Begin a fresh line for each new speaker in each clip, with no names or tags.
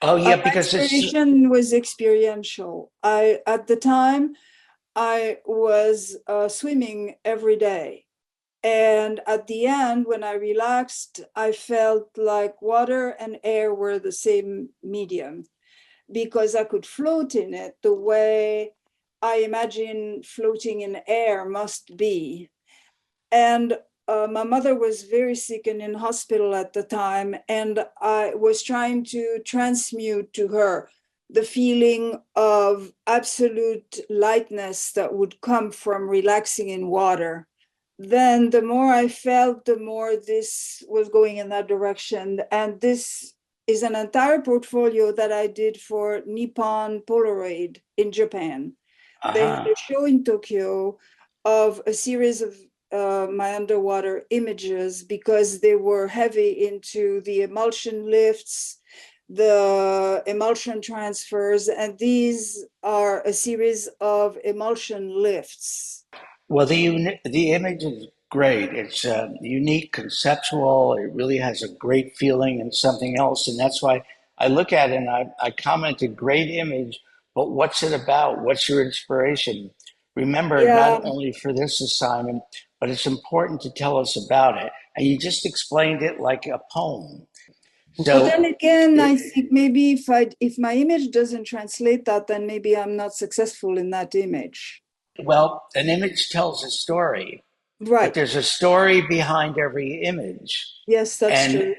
Oh yeah,
My
because it's
inspiration was experiential. At the time, I was swimming every day. And at the end, when I relaxed, I felt like water and air were the same medium because I could float in it the way I imagine floating in air must be. And my mother was very sick and in hospital at the time, and I was trying to transmute to her the feeling of absolute lightness that would come from relaxing in water. Then the more I felt, the more this was going in that direction. And this is an entire portfolio that I did for Nippon Polaroid in Japan. They had
uh-huh.
a show in Tokyo of a series of my underwater images because they were heavy into the emulsion lifts, the emulsion transfers, and these are a series of emulsion lifts.
Well, the image is great. It's unique, conceptual. It really has a great feeling and something else, and that's why I look at it and I commented, great image, but what's it about? What's your inspiration? Remember,
Yeah.
not only for this assignment, but it's important to tell us about it. And you just explained it like a poem.
Well, then
So,
again, I
it,
think maybe if my image doesn't translate that, then maybe I'm not successful in that image.
well, an image tells a story, but
Right.
there's a story behind every image.
Yes, that's
And
true.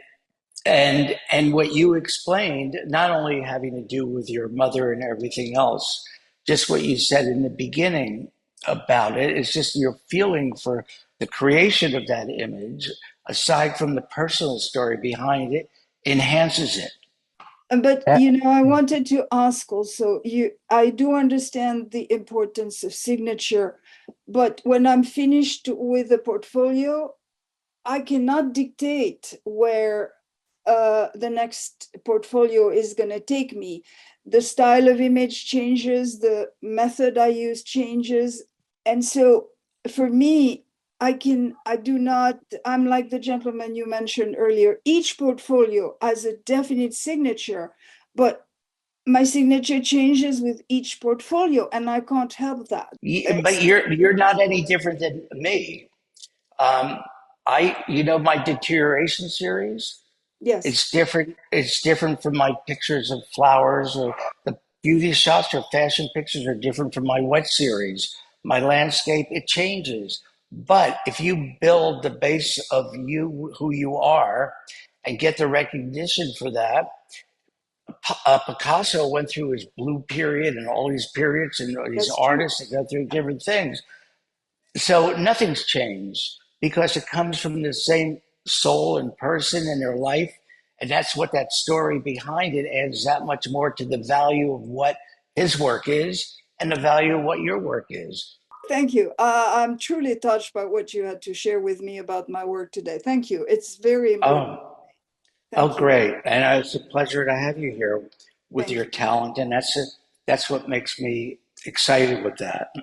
and what you explained, not only having to do with your mother and everything else, just what you said in the beginning about it, it's just your feeling for the creation of that image, aside from the personal story behind it, enhances it.
But
Uh,
I wanted to ask also, I do understand the importance of signature, but when I'm finished with the portfolio, I cannot dictate where the next portfolio is going to take me. The style of image changes, the method I use changes. And so for me, I do not, I'm like the gentleman you mentioned earlier. Each portfolio has a definite signature, but my signature changes with each portfolio, and I can't help that.
but you're not any different than me. Um, my deterioration series.
Yes,
It's different. It's different from my pictures of flowers, or the beauty shots or fashion pictures are different from my wet series. My landscape, it changes. But if you build the base of you, who you are, and get the recognition for that, Picasso went through his blue period and all these periods, and these
that's true.
artists that go through different things. So nothing's changed because it comes from the same soul and person in their life. And that's what that story behind it adds that much more to the value of what his work is and the value of what your work is.
Thank you. I'm truly touched by what you had to share with me about my work today. Thank you. It's very important.
Oh, oh,
Thank you.
great. And it's a pleasure to have you here with
Thank
your
you.
talent. And that's what makes me excited with that.